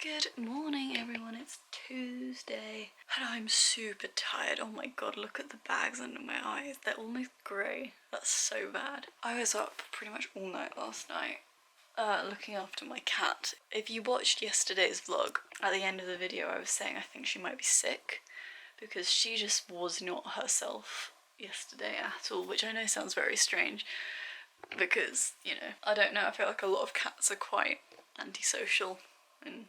Good morning everyone, it's Tuesday and I'm super tired. Oh my god, look at the bags under my eyes, they're almost grey. That's so bad. I was up pretty much all night last night looking after my cat. If you watched yesterday's vlog, at the end of the video I was saying I think she might be sick because she just was not herself yesterday at all, which I know sounds very strange because, you know, I don't know, I feel like a lot of cats are quite antisocial and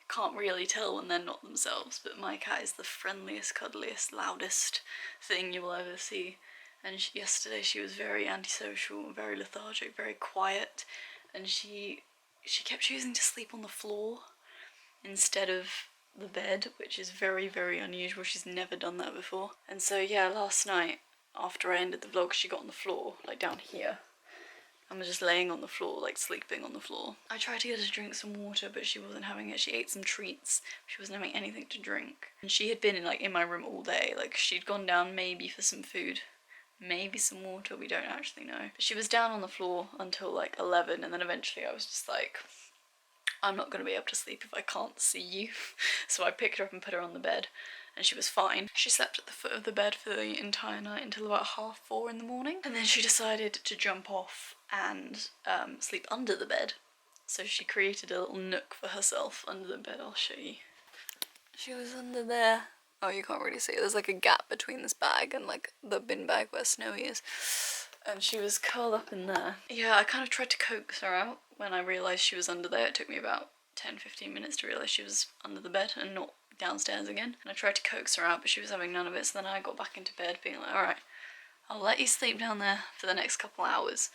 can't really tell when they're not themselves, but my cat is the friendliest, cuddliest, loudest thing you will ever see. And yesterday she was very antisocial, very lethargic, very quiet, and she kept choosing to sleep on the floor instead of the bed, which is very, very unusual. She's never done that before. And so yeah, last night after I ended the vlog, she got on the floor, like down here, and was just laying on the floor, like sleeping on the floor. I tried to get her to drink some water, but she wasn't having it. She ate some treats. She wasn't having anything to drink. And she had been in my room all day. Like, she'd gone down maybe for some food, maybe some water, we don't actually know. But she was down on the floor until like 11, and then eventually I was just like, I'm not gonna be able to sleep if I can't see you. So I picked her up and put her on the bed, and she was fine. She slept at the foot of the bed for the entire night until about 4:30 in the morning. And then she decided to jump off and sleep under the bed. So she created a little nook for herself under the bed. I'll show you. She was under there. Oh, you can't really see it. There's like a gap between this bag and like the bin bag where Snowy is. And she was curled up in there. Yeah, I kind of tried to coax her out when I realised she was under there. It took me about 10-15 minutes to realise she was under the bed and not downstairs again. And I tried to coax her out, but she was having none of it. So then I got back into bed being like, alright, I'll let you sleep down there for the next couple hours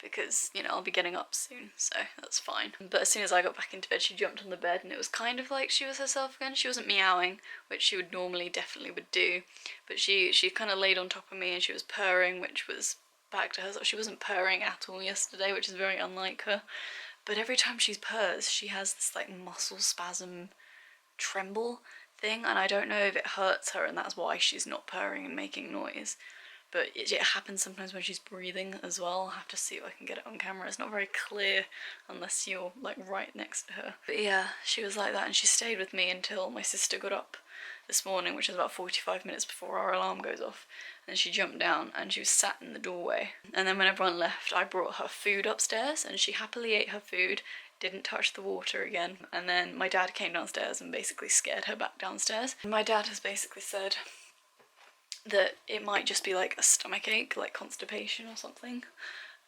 because, you know, I'll be getting up soon, so that's fine. But as soon as I got back into bed, she jumped on the bed and it was kind of like she was herself again. She wasn't meowing, which she would normally definitely would do, but she kind of laid on top of me and she was purring, which was back to her. She wasn't purring at all yesterday, which is very unlike her. But every time she purrs, she has this like muscle spasm tremble thing, and I don't know if it hurts her and that's why she's not purring and making noise. But it happens sometimes when she's breathing as well. I'll have to see if I can get it on camera. It's not very clear unless you're like right next to her. But yeah, she was like that and she stayed with me until my sister got up this morning, which is about 45 minutes before our alarm goes off. And she jumped down and she was sat in the doorway. And then when everyone left, I brought her food upstairs and she happily ate her food, didn't touch the water again. And then my dad came downstairs and basically scared her back downstairs. And my dad has basically said that it might just be like a stomach ache, like constipation or something,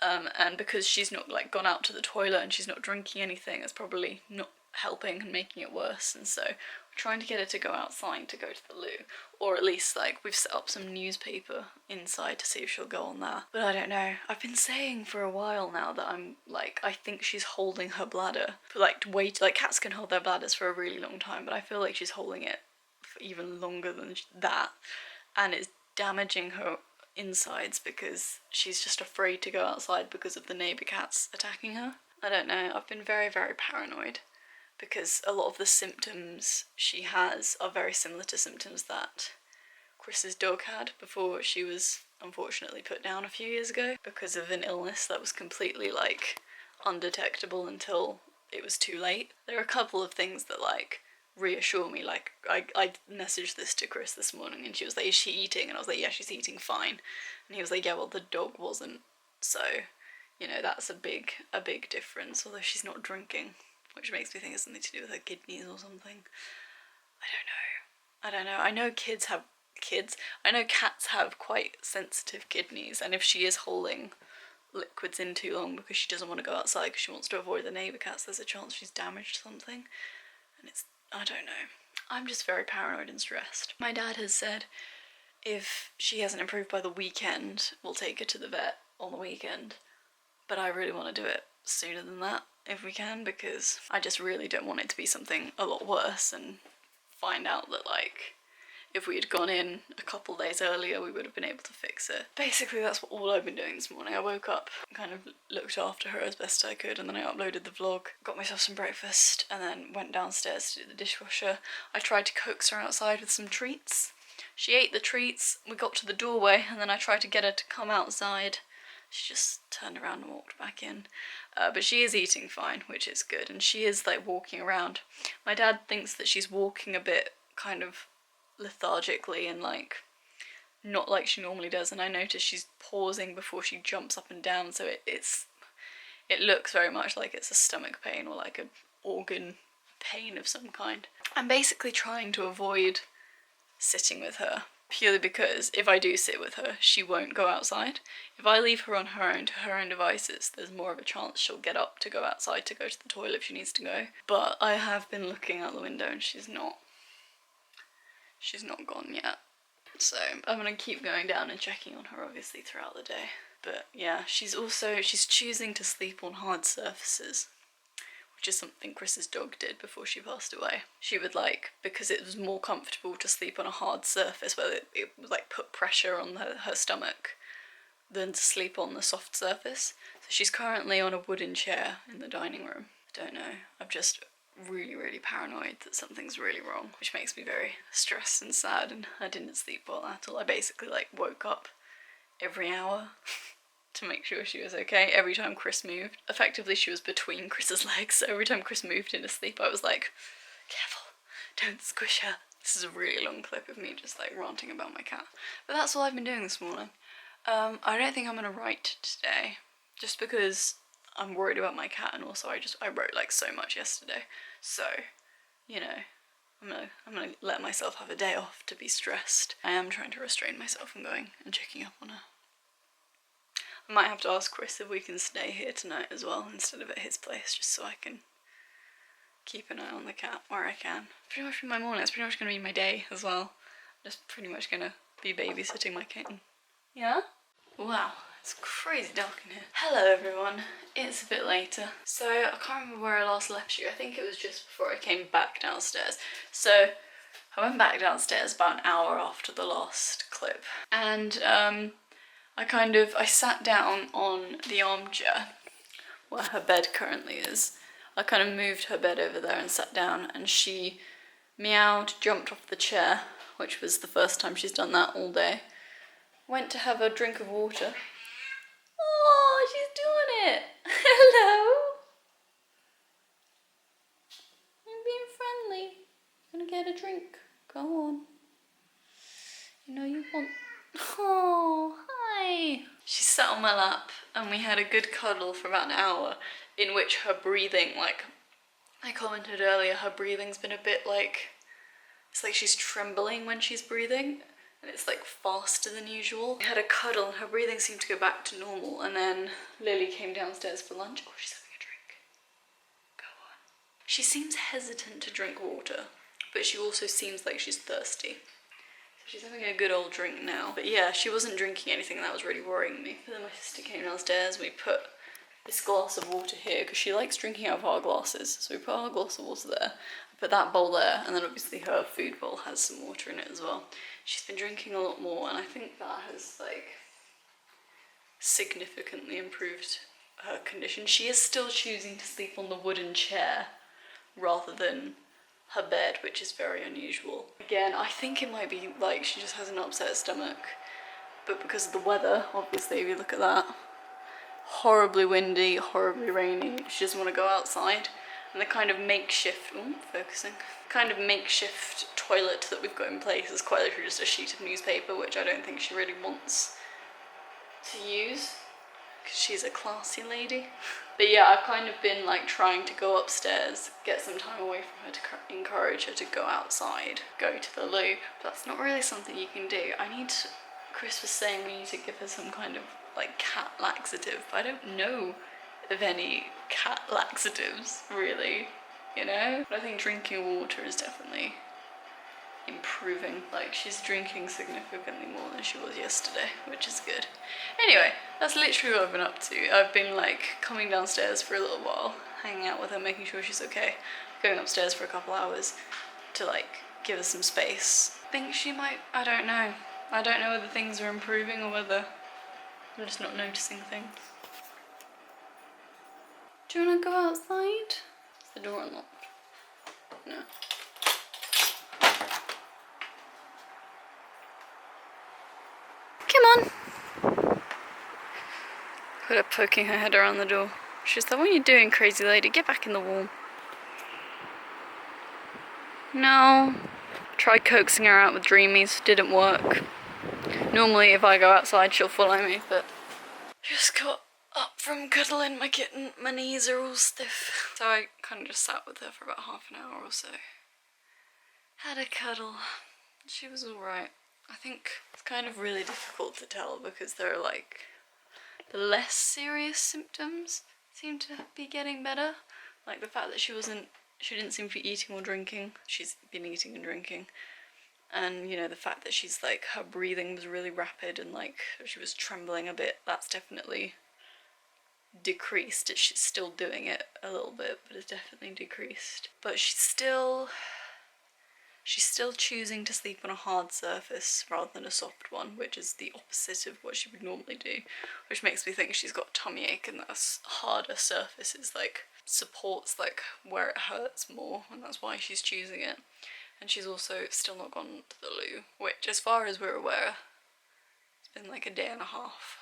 and because she's not like gone out to the toilet and she's not drinking anything, it's probably not helping and making it worse. And so we're trying to get her to go outside to go to the loo, or at least like we've set up some newspaper inside to see if she'll go on that. But I don't know, I've been saying for a while now that I'm like, I think she's holding her bladder, but like cats can hold their bladders for a really long time, but I feel like she's holding it for even longer than that. And it's damaging her insides because she's just afraid to go outside because of the neighbour cats attacking her. I don't know, I've been very, very paranoid because a lot of the symptoms she has are very similar to symptoms that Chris's dog had before she was unfortunately put down a few years ago because of an illness that was completely like undetectable until it was too late. There are a couple of things that like reassure me, like I messaged this to Chris this morning and she was like, is she eating? And I was like, yeah, she's eating fine. And he was like, yeah, well the dog wasn't, so you know, that's a big difference, although she's not drinking, which makes me think it's something to do with her kidneys or something. I don't know. I know I know cats have quite sensitive kidneys, and if she is holding liquids in too long because she doesn't want to go outside because she wants to avoid the neighbour cats, there's a chance she's damaged something. And I don't know. I'm just very paranoid and stressed. My dad has said if she hasn't improved by the weekend, we'll take her to the vet on the weekend. But I really want to do it sooner than that if we can, because I just really don't want it to be something a lot worse and find out that like if we had gone in a couple days earlier we would have been able to fix it. Basically that's all I've been doing this morning. I woke up, kind of looked after her as best I could, and then I uploaded the vlog, got myself some breakfast, and then went downstairs to do the dishwasher. I tried to coax her outside with some treats. She ate the treats, we got to the doorway, and then I tried to get her to come outside. She just turned around and walked back in. But she is eating fine, which is good, and she is like walking around. My dad thinks that she's walking a bit kind of lethargically and like not like she normally does, and I notice she's pausing before she jumps up and down, so it looks very much like it's a stomach pain or like an organ pain of some kind. I'm basically trying to avoid sitting with her, purely because if I do sit with her, she won't go outside. If I leave her on her own to her own devices, there's more of a chance she'll get up to go outside to go to the toilet if she needs to go. But I have been looking out the window and she's not gone yet. So I'm gonna keep going down and checking on her obviously throughout the day. But yeah, she's choosing to sleep on hard surfaces, which is something Chris's dog did before she passed away. She would like, because it was more comfortable to sleep on a hard surface where it would like put pressure on her stomach than to sleep on the soft surface. So she's currently on a wooden chair in the dining room. I don't know, I'm just really, really paranoid that something's really wrong, which makes me very stressed and sad, and I didn't sleep well at all. I basically like woke up every hour to make sure she was okay. Every time Chris moved, effectively she was between Chris's legs, so every time Chris moved in his sleep I was like, careful, don't squish her. This is a really long clip of me just like ranting about my cat. But that's all I've been doing this morning. I don't think I'm gonna write today, just because I'm worried about my cat, and also I wrote like so much yesterday, so you know, I'm gonna let myself have a day off to be stressed. I am trying to restrain myself from going and checking up on her. I might have to ask Chris if we can stay here tonight as well instead of at his place, just so I can keep an eye on the cat where I can. Pretty much for my morning, it's pretty much gonna be my day as well. I'm just pretty much gonna be babysitting my kitten. Yeah? Wow. It's crazy dark in here. Hello everyone, it's a bit later. So I can't remember where I last left you. I think it was just before I came back downstairs. So I went back downstairs about an hour after the last clip, and I sat down on the armchair where her bed currently is. I kind of moved her bed over there and sat down, and she meowed, jumped off the chair, which was the first time she's done that all day. Went to have a drink of water. Oh, she's doing it! Hello! I'm being friendly. Gonna get a drink. Go on. You know you want... Oh, hi! She sat on my lap and we had a good cuddle for about an hour, in which her breathing, like I commented earlier, her breathing's been a bit like... It's like she's trembling when she's breathing, and it's like faster than usual. We had a cuddle and her breathing seemed to go back to normal, and then Lily came downstairs for lunch. Oh, she's having a drink. Go on. She seems hesitant to drink water, but she also seems like she's thirsty. So she's having a good old drink now. But yeah, she wasn't drinking anything, and that was really worrying me. But then my sister came downstairs and we put this glass of water here, because she likes drinking out of our glasses. So we put our glass of water there, I put that bowl there, and then obviously her food bowl has some water in it as well. She's been drinking a lot more, and I think that has like significantly improved her condition. She is still choosing to sleep on the wooden chair rather than her bed, which is very unusual. Again, I think it might be like she just has an upset stomach, but because of the weather, obviously, if you look at that, horribly windy, horribly rainy, she doesn't want to go outside. And the kind of makeshift, toilet that we've got in place is quite literally just a sheet of newspaper, which I don't think she really wants to use, because she's a classy lady. But yeah, I've kind of been like trying to go upstairs, get some time away from her to encourage her to go outside, go to the loo, but that's not really something you can do. Chris was saying we need to give her some kind of like cat laxative, but I don't know of any cat laxatives, really, you know? But I think drinking water is definitely improving. Like, she's drinking significantly more than she was yesterday, which is good. Anyway, that's literally what I've been up to. I've been like coming downstairs for a little while, hanging out with her, making sure she's okay, going upstairs for a couple hours to like give her some space. I think she might, I don't know whether things are improving or whether I'm just not noticing things. Do you want to go outside? Is the door unlocked? No. Come on. Look at her poking her head around the door. She's like, what are you doing, crazy lady? Get back in the wall. No. Tried coaxing her out with dreamies, didn't work. Normally if I go outside she'll follow me, but just got up from cuddling my kitten. My knees are all stiff. So I kind of just sat with her for about half an hour or so. Had a cuddle. She was alright. I think it's kind of really difficult to tell because there are like the less serious symptoms seem to be getting better. Like the fact that she didn't seem to be eating or drinking. She's been eating and drinking. And you know, the fact that she's like, her breathing was really rapid and like she was trembling a bit, that's definitely decreased. She's still doing it a little bit, but it's definitely decreased. But she's still choosing to sleep on a hard surface rather than a soft one, which is the opposite of what she would normally do, which makes me think she's got a tummy ache and that a harder surface is like supports like where it hurts more, and that's why she's choosing it. And she's also still not gone to the loo, which as far as we're aware, it's been like a day and a half,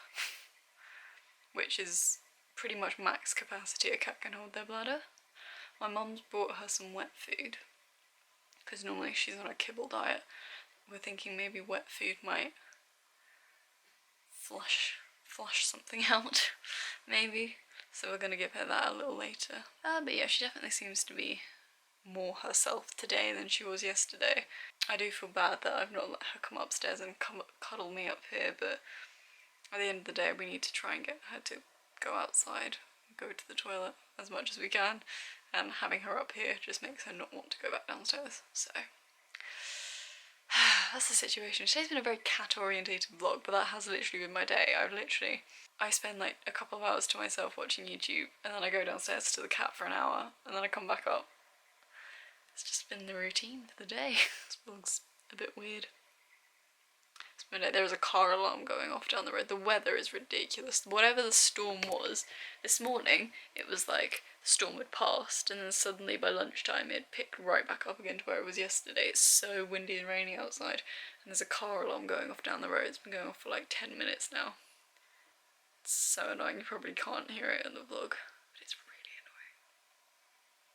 which is pretty much max capacity a cat can hold their bladder. My mum's brought her some wet food, because normally she's on a kibble diet. We're thinking maybe wet food might flush something out, maybe. So we're gonna give her that a little later. But yeah, she definitely seems to be more herself today than she was yesterday. I do feel bad that I've not let her come upstairs and cuddle me up here, but at the end of the day we need to try and get her to go outside, go to the toilet as much as we can, and having her up here just makes her not want to go back downstairs. So that's the situation. Today's been a very cat orientated vlog, but that has literally been my day. I spend like a couple of hours to myself watching YouTube, and then I go downstairs to the cat for an hour, and then I come back up. It's just been the routine for the day. This vlog's a bit weird. There was a car alarm going off down the road. The weather is ridiculous. Whatever the storm was, this morning it was like the storm had passed, and then suddenly by lunchtime it picked right back up again to where it was yesterday. It's so windy and rainy outside, and there's a car alarm going off down the road. It's been going off for like 10 minutes now. It's so annoying. You probably can't hear it in the vlog, but it's really annoying.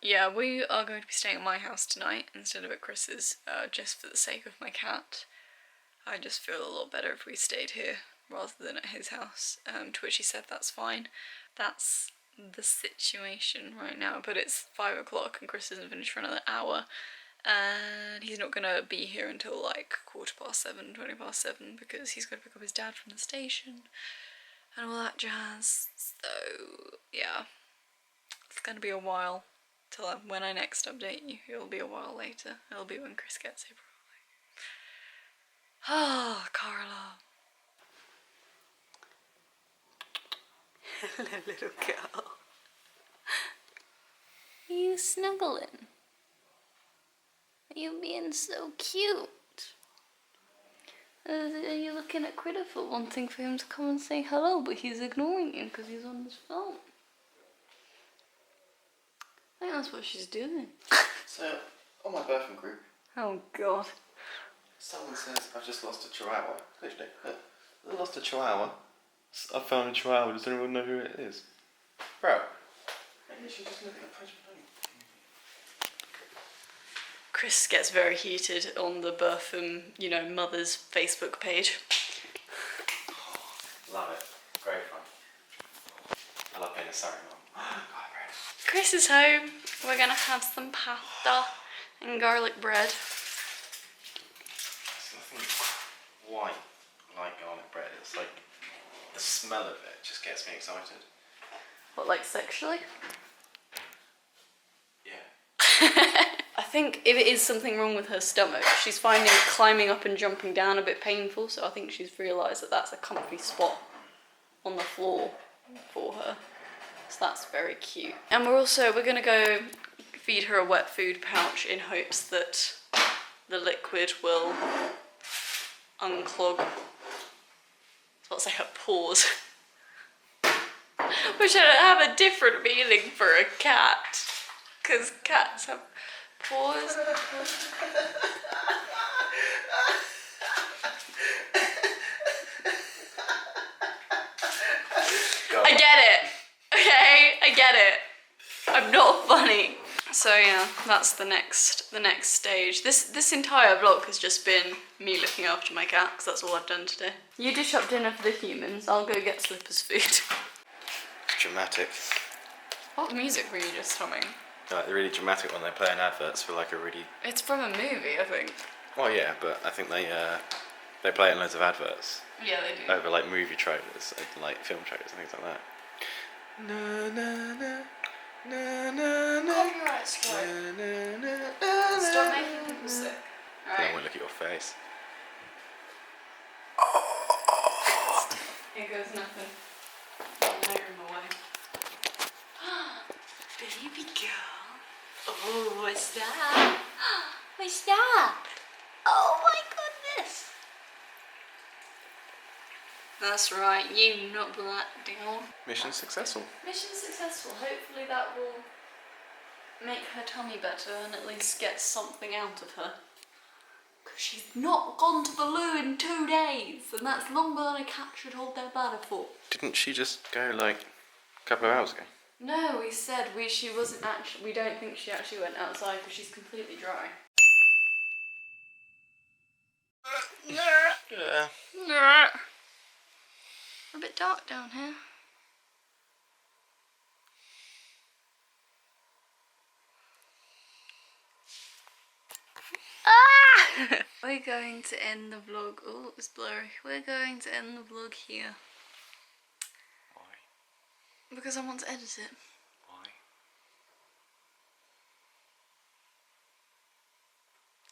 Yeah, we are going to be staying at my house tonight instead of at Chris's, just for the sake of my cat. I just feel a lot better if we stayed here rather than at his house, to which he said that's fine. That's the situation right now, but it's 5 o'clock and Chris isn't finished for another hour, and he's not gonna be here until like 7:15, 7:20, because he's got to pick up his dad from the station and all that jazz. So yeah, it's gonna be a while till when I next update you. It'll be a while later. It'll be when Chris gets here. Oh, Carla. Hello, little girl. Are you snuggling? Are you being so cute? Are you looking at Critter wanting for him to come and say hello, but he's ignoring you because he's on his phone? I think that's what she's doing. So, on my birthing group. Oh, God. Someone says, I've just lost a chihuahua. Literally, I lost a chihuahua. I found a chihuahua. Does anyone know who it is? Bro. Maybe you should just look at the page below. Chris gets very heated on the Birtham, mother's Facebook page. Love it. Great fun. I love being a sorry mum. Chris is home. We're gonna have some pasta and garlic bread. White like garlic bread. It's like the smell of it just gets me excited. What, like sexually? Yeah. I think if it is something wrong with her stomach, she's finding climbing up and jumping down a bit painful, so I think she's realised that that's a comfy spot on the floor for her. So that's very cute. And we're gonna go feed her a wet food pouch in hopes that the liquid will unclog, let's say, her pores, which have a different meaning for a cat, because cats have pores. Go I get it. Okay, I get it. I'm not funny. So yeah, that's the next stage. This entire vlog has just been me looking after my cat, because that's all I've done today. You dish up dinner for the humans. I'll go get Slipper's food. Dramatic. What music were you just humming? Like, really dramatic when they play in adverts for like a really... It's from a movie, I think. Well, yeah, but I think they play it in loads of adverts. Yeah, they do. Over like movie trailers, and, like film trailers and things like that. Na na na na na na. Copyright strike. Na, na, na, Stop making people sick. I Alright. won't look at your face. Here goes nothing. I'll lay him away. Baby girl. Oh, what's that? What's that? Oh my goodness. That's right, you knock that down. Mission successful. Mission successful. Hopefully that will make her tummy better and at least get something out of her. Because she's not gone to the loo in 2 days, and that's longer than a cat should hold their bladder for. Didn't she just go like a couple of hours ago? No, we said she wasn't actually. We don't think she actually went outside because she's completely dry. Yeah. A bit dark down here. Ah! We're going to end the vlog. Oh, it's blurry. We're going to end the vlog here. Why? Because I want to edit it. Why?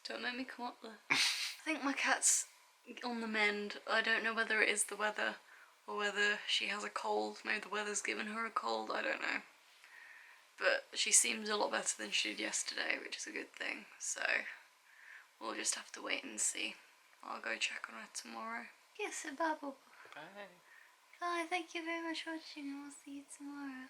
Don't make me come up there. I think my cat's on the mend. I don't know whether it is the weather or whether she has a cold. Maybe the weather's given her a cold, I don't know. But she seems a lot better than she did yesterday, which is a good thing. So we'll just have to wait and see. I'll go check on her tomorrow. Yes, a bubble. Bye. Bye, thank you very much for watching and we'll see you tomorrow.